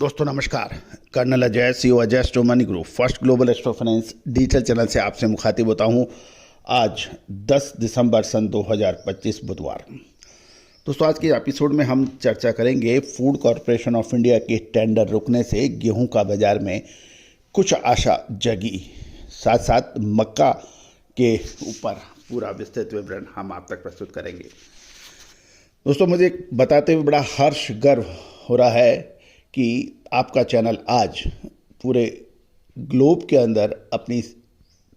दोस्तों नमस्कार। Colonel Ajay, CEO Ajay स्टो money group first global astro finance digital channel से आपसे मुखातिब होता हूं। आज 10 दिसंबर सन 2025 बुधवार। दोस्तों आज के एपिसोड में हम चर्चा करेंगे फूड कॉरपोरेशन ऑफ इंडिया के टेंडर रुकने से गेहूं का बाजार में कुछ आशा जगी, साथ साथ मक्का के ऊपर पूरा विस्तृत विवरण हम आप तक प्रस्तुत करेंगे। दोस्तों मुझे बताते हुए बड़ा हर्ष गर्व हो रहा है कि आपका चैनल आज पूरे ग्लोब के अंदर अपनी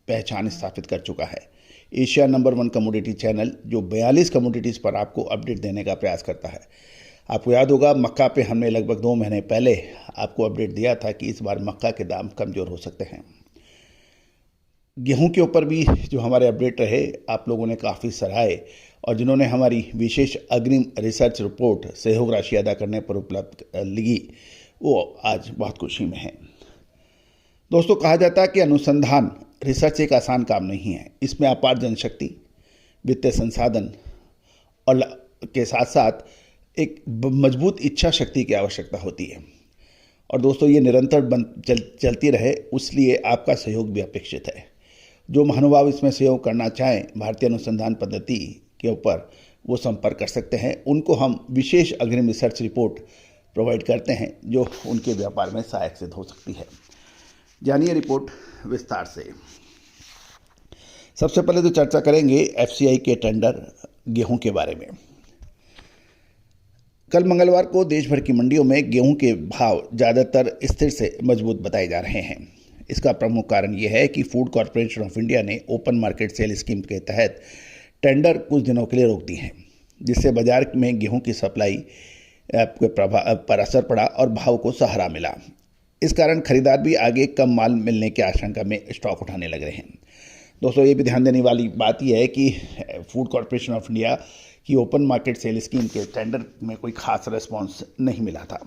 पहचान स्थापित कर चुका है। एशिया नंबर 1 कमोडिटी चैनल जो 42 कमोडिटीज़ पर आपको अपडेट देने का प्रयास करता है। आपको याद होगा मक्का पे हमने लगभग 2 महीने पहले आपको अपडेट दिया था कि इस बार मक्का के दाम कमज़ोर हो सकते हैं। गेहूं के ऊपर भी जो हमारे अपडेट रहे आप लोगों ने काफ़ी सराहे और जिन्होंने हमारी विशेष अग्रिम रिसर्च रिपोर्ट सहयोग राशि अदा करने पर उपलब्ध लगी वो आज बहुत खुशी में है। दोस्तों कहा जाता है कि अनुसंधान रिसर्च एक आसान काम नहीं है। इसमें अपार जनशक्ति, वित्तीय संसाधन और के साथ साथ एक मजबूत इच्छा शक्ति की आवश्यकता होती है। और दोस्तों ये निरंतर चलती रहे उसलिए आपका सहयोग भी अपेक्षित है। जो महानुभाव इसमें सहयोग करना चाहें भारतीय अनुसंधान पद्धति के ऊपर वो संपर्क कर सकते हैं। उनको हम विशेष अग्रिम रिसर्च रिपोर्ट प्रोवाइड करते हैं जो उनके व्यापार में सहायक सिद्ध हो सकती है। जानिए रिपोर्ट विस्तार से। सबसे पहले तो चर्चा करेंगे एफसीआई के टेंडर गेहूं के बारे में। कल मंगलवार को देश भर की मंडियों में गेहूं के भाव ज़्यादातर स्थिर से मजबूत बताए जा रहे हैं। इसका प्रमुख कारण यह है कि फूड कॉरपोरेशन ऑफ इंडिया ने ओपन मार्केट सेल स्कीम के तहत टेंडर कुछ दिनों के लिए रोक दी हैं, जिससे बाजार में गेहूं की सप्लाई के प्रभाव पर असर पड़ा और भाव को सहारा मिला। इस कारण खरीदार भी आगे कम माल मिलने की आशंका में स्टॉक उठाने लग रहे हैं। दोस्तों ये भी ध्यान देने वाली बात यह है कि फूड कॉरपोरेशन ऑफ इंडिया की ओपन मार्केट सेल स्कीम के टेंडर में कोई खास रिस्पॉन्स नहीं मिला था।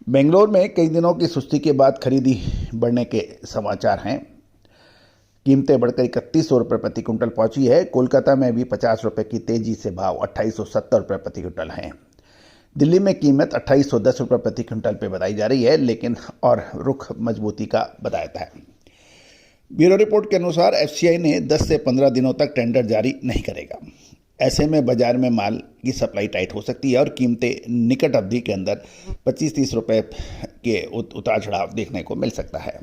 बेंगलोर में कई दिनों की सुस्ती के बाद खरीदी बढ़ने के समाचार हैं। कीमतें बढ़कर 3100 रुपये प्रति क्विंटल पहुंची है। कोलकाता में भी 50 रुपये की तेजी से भाव 2870 रुपये प्रति क्विंटल हैं। दिल्ली में कीमत 2810 रुपये प्रति क्विंटल पे बताई जा रही है, लेकिन और रुख मजबूती का बताया है। ब्यूरो रिपोर्ट के अनुसार एफसीआई ने 10 से 15 दिनों तक टेंडर जारी नहीं करेगा। ऐसे में बाजार में माल की सप्लाई टाइट हो सकती है और कीमतें निकट अवधि के अंदर 25-30 रुपये के उतार चढ़ाव देखने को मिल सकता है।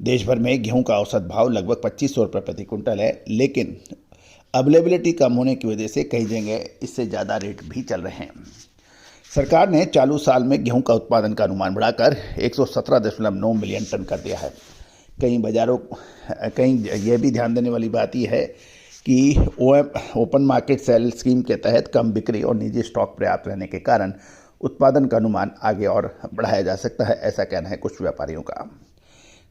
देश भर में गेहूं का औसत भाव लगभग 2500 रुपये प्रति क्विंटल है, लेकिन अवेलेबिलिटी कम होने की वजह से कई जगह इससे ज़्यादा रेट भी चल रहे हैं। सरकार ने चालू साल में गेहूं का उत्पादन का अनुमान बढ़ाकर 117.9 मिलियन टन कर दिया है। कहीं यह भी ध्यान देने वाली बात यह है कि ओपन मार्केट सेल स्कीम के तहत कम बिक्री और निजी स्टॉक पर्याप्त रहने के कारण उत्पादन का अनुमान आगे और बढ़ाया जा सकता है, ऐसा कहना है कुछ व्यापारियों का।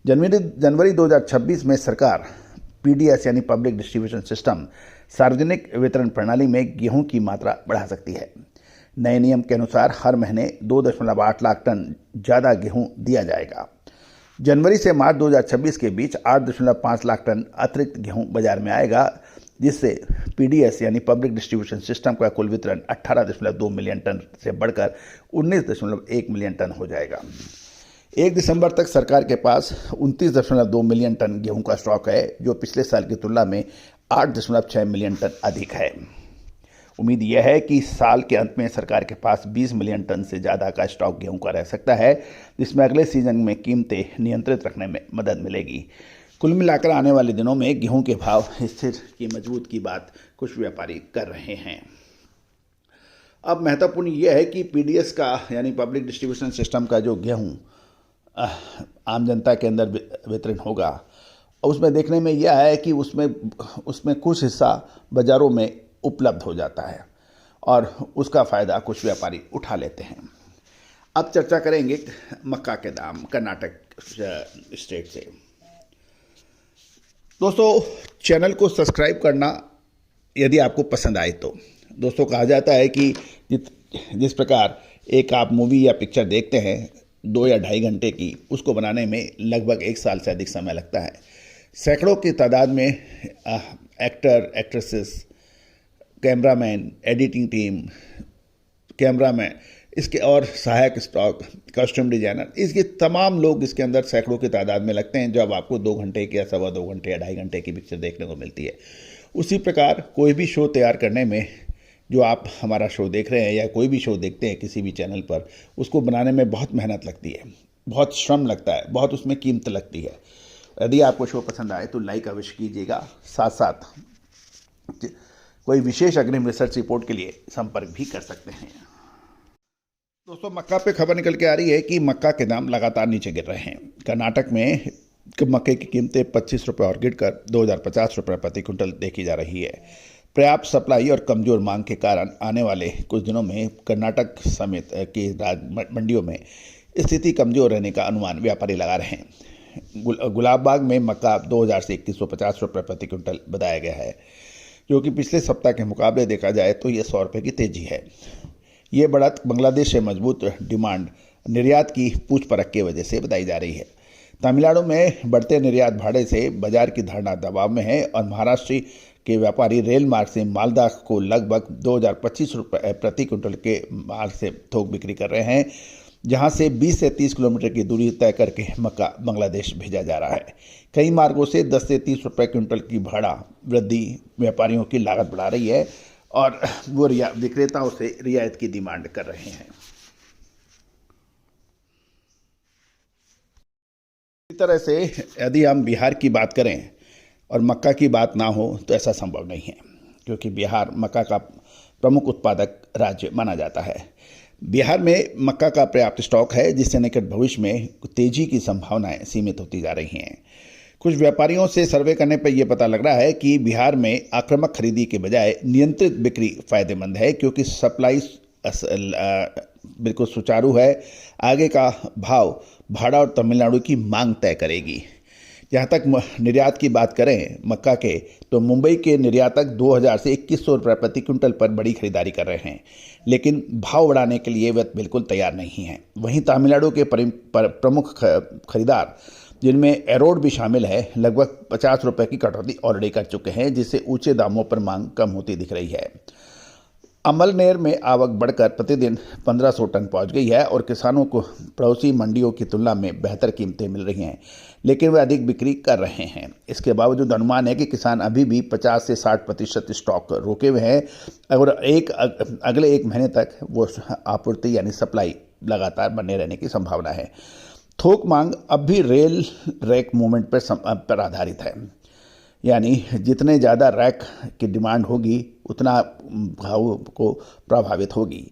जनवरी 2026 में सरकार पीडीएस यानी पब्लिक डिस्ट्रीब्यूशन सिस्टम सार्वजनिक वितरण प्रणाली में गेहूं की मात्रा बढ़ा सकती है। नए नियम के अनुसार हर महीने 2.8 लाख टन ज़्यादा गेहूं दिया जाएगा। जनवरी से मार्च 2026 के बीच 8.5 लाख टन अतिरिक्त गेहूं बाजार में आएगा, जिससे पीडीएस यानी पब्लिक डिस्ट्रीब्यूशन सिस्टम का कुल वितरण 18.2 मिलियन टन से बढ़कर 19.1 मिलियन टन हो जाएगा। 1 दिसंबर तक सरकार के पास 29.2 मिलियन टन गेहूं का स्टॉक है, जो पिछले साल की तुलना में 8.6 मिलियन टन अधिक है। उम्मीद यह है कि साल के अंत में सरकार के पास 20 मिलियन टन से ज़्यादा का स्टॉक गेहूं का रह सकता है, जिसमें अगले सीजन में कीमतें नियंत्रित रखने में मदद मिलेगी। कुल मिलाकर आने वाले दिनों में गेहूं के भाव स्थिर की मजबूत की बात कुछ व्यापारी कर रहे हैं। अब महत्वपूर्ण यह है कि पीडीएस का यानी पब्लिक डिस्ट्रीब्यूशन सिस्टम का जो गेहूं आम जनता के अंदर वितरण होगा, उसमें देखने में यह है कि उसमें कुछ हिस्सा बाज़ारों में उपलब्ध हो जाता है और उसका फ़ायदा कुछ व्यापारी उठा लेते हैं। अब चर्चा करेंगे मक्का के दाम कर्नाटक स्टेट से। दोस्तों चैनल को सब्सक्राइब करना यदि आपको पसंद आए तो। दोस्तों कहा जाता है कि जिस प्रकार एक आप मूवी या पिक्चर देखते हैं 2 या ढाई घंटे की, उसको बनाने में लगभग 1 साल से अधिक समय लगता है। सैकड़ों की तादाद में actor, actresses, cameraman, editing team, cameraman इसके और सहायक स्टॉक, कॉस्ट्यूम डिजाइनर, इसके तमाम लोग इसके अंदर सैकड़ों की तादाद में लगते हैं, जब आपको 2 घंटे की या सवा 2 घंटे या 2.5 घंटे की पिक्चर देखने को मिलती है। उसी प्रकार कोई भी शो तैयार करने में, जो आप हमारा शो देख रहे हैं या कोई भी शो देखते हैं किसी भी चैनल पर, उसको बनाने में बहुत मेहनत लगती है, बहुत श्रम लगता है, बहुत उसमें कीमत लगती है। यदि आपको शो पसंद आए तो लाइक अवश्य कीजिएगा। साथ साथ कोई विशेष अग्रिम रिसर्च रिपोर्ट के लिए संपर्क भी कर सकते हैं। दोस्तों, मक्का पे खबर निकल के आ रही है कि मक्का के दाम लगातार नीचे गिर रहे हैं। कर्नाटक में मक्के की कीमतें 25 रुपये और गिरकर 2050 रुपये प्रति क्विंटल देखी जा रही है। पर्याप्त सप्लाई और कमजोर मांग के कारण आने वाले कुछ दिनों में कर्नाटक समेत की मंडियों में स्थिति कमजोर रहने का अनुमान व्यापारी लगा रहे हैं। गुलाबबाग में मक्का 2000 से 2150 रुपये प्रति क्विंटल बताया गया है, जो कि पिछले सप्ताह के मुकाबले देखा जाए तो ये 100 रुपये की तेजी है। ये बढ़त बांग्लादेश से मजबूत डिमांड, निर्यात की पूछ परख की वजह से बताई जा रही है। तमिलनाडु में बढ़ते निर्यात भाड़े से बाजार की धारणा दबाव में है और महाराष्ट्र के व्यापारी रेल मार्ग से मालदा को लगभग 2025 रुपये प्रति क्विंटल के मार्ग से थोक बिक्री कर रहे हैं, जहां से 20 से 30 किलोमीटर की दूरी तय करके मक्का बांग्लादेश भेजा जा रहा है। कई मार्गों से 10 से 30 रुपये क्विंटल की भाड़ा वृद्धि व्यापारियों की लागत बढ़ा रही है और वो विक्रेताओं से रियायत की डिमांड कर रहे हैं। इसी तरह से यदि हम बिहार की बात करें और मक्का की बात ना हो तो ऐसा संभव नहीं है, क्योंकि बिहार मक्का का प्रमुख उत्पादक राज्य माना जाता है। बिहार में मक्का का पर्याप्त स्टॉक है, जिससे निकट भविष्य में तेजी की संभावनाएं सीमित होती जा रही हैं। कुछ व्यापारियों से सर्वे करने पर यह पता लग रहा है कि बिहार में आक्रामक खरीदी के बजाय नियंत्रित बिक्री फायदेमंद है, क्योंकि सप्लाई बिल्कुल सुचारू है। आगे का भाव भाड़ा और तमिलनाडु की मांग तय करेगी। जहाँ तक निर्यात की बात करें मक्का के, तो मुंबई के निर्यातक 2000 से 2100 रुपये प्रति क्विंटल पर बड़ी खरीदारी कर रहे हैं, लेकिन भाव बढ़ाने के लिए वे बिल्कुल तैयार नहीं हैं। वहीं तमिलनाडु के प्रमुख खरीदार, जिनमें एरोड भी शामिल है, लगभग 50 रुपये की कटौती ऑलरेडी कर चुके हैं, जिससे ऊंचे दामों पर मांग कम होती दिख रही है। अमलनेर में आवक बढ़कर प्रतिदिन 1500 टन पहुंच गई है और किसानों को पड़ोसी मंडियों की तुलना में बेहतर कीमतें मिल रही हैं, लेकिन वे अधिक बिक्री कर रहे हैं। इसके बावजूद अनुमान है कि किसान अभी भी 50 से 60% स्टॉक रोके हुए हैं और अगले 1 महीने तक वो आपूर्ति यानी सप्लाई लगातार बने रहने की संभावना है। थोक मांग अब भी रेल रैक मूवमेंट पर आधारित है, यानी जितने ज़्यादा रैक की डिमांड होगी उतना भाव को प्रभावित होगी।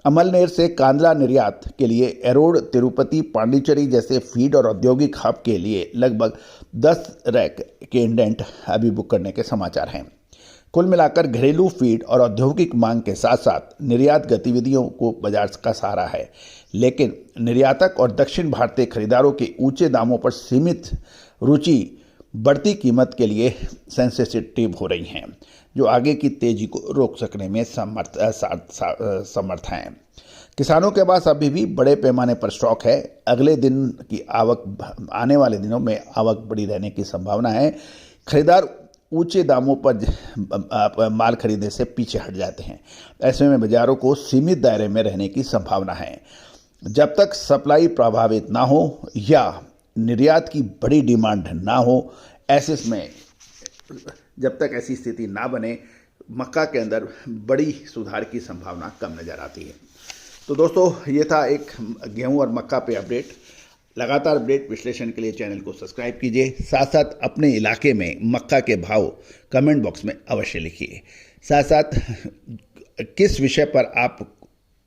अमलनेर से कांदला निर्यात के लिए एरोड, तिरुपति, पांडिचेरी जैसे फीड और औद्योगिक हब के लिए लगभग 10 रैक के इंडेंट अभी बुक करने के समाचार हैं। कुल मिलाकर घरेलू फीड और औद्योगिक मांग के साथ साथ निर्यात गतिविधियों को बाजार का सहारा है, लेकिन निर्यातक और दक्षिण भारतीय खरीदारों के ऊंचे दामों पर सीमित रुचि बढ़ती कीमत के लिए सेंसिटिव हो रही हैं, जो आगे की तेजी को रोक सकने में समर्थ हैं। किसानों के पास अभी भी बड़े पैमाने पर स्टॉक है। अगले दिन की आने वाले दिनों में आवक बढ़ी रहने की संभावना है। खरीदार ऊंचे दामों पर माल खरीदने से पीछे हट जाते हैं। ऐसे में बाजारों को सीमित दायरे में रहने की संभावना है। जब तक सप्लाई प्रभावित ना हो या निर्यात की बड़ी डिमांड ना हो, ऐसे में जब तक ऐसी स्थिति ना बने, मक्का के अंदर बड़ी सुधार की संभावना कम नज़र आती है। तो दोस्तों, ये था एक गेहूं और मक्का पे अपडेट। लगातार अपडेट विश्लेषण के लिए चैनल को सब्सक्राइब कीजिए। साथ साथ अपने इलाके में मक्का के भाव कमेंट बॉक्स में अवश्य लिखिए। साथ साथ किस विषय पर आप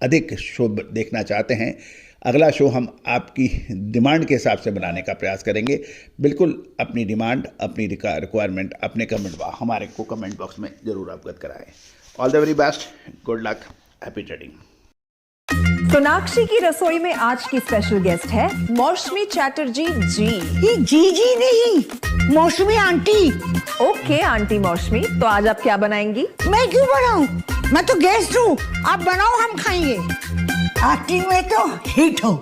अधिक शो देखना चाहते हैं, अगला शो हम आपकी डिमांड के हिसाब से बनाने का प्रयास करेंगे। बिल्कुल अपनी डिमांड, अपनी रिक्वायरमेंट अपने हमारे को कमेंट बॉक्स में ज़रूर अवगत कराएं। All the very best, good luck, happy trading. Sonakshi की रसोई में आज की स्पेशल गेस्ट है मौसमी चैटर्जी जी। ये जी नहीं, मौसमी आंटी। ओके आंटी मौसमी, तो आज आप क्या बनाएंगी? मैं क्यों बनाऊं? मैं तो गेस्ट हूँ, आप बनाओ, हम खाएंगे। एक्टिंग में तो हिट हो,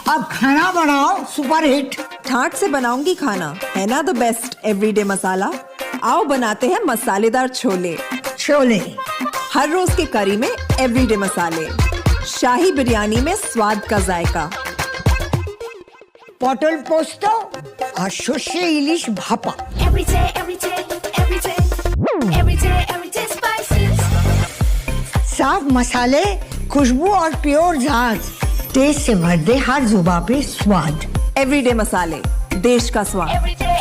अब खाना बनाओ सुपर हिट। ठाट से बनाऊंगी खाना, है ना द बेस्ट एवरीडे मसाला। आओ बनाते हैं मसालेदार छोले। छोले हर रोज के करी में एवरीडे मसाले। शाही बिरयानी में स्वाद का जायका। পটল পোস্ত আর সর্ষে ইলিশ ভাপা। Every day, every day, every day, every day, every day spices. साफ मसाले, खुशबू और प्योर झांझ, टेस्ट से भर दे हर जुबान पे स्वाद। एवरीडे मसाले, देश का स्वाद। Every day,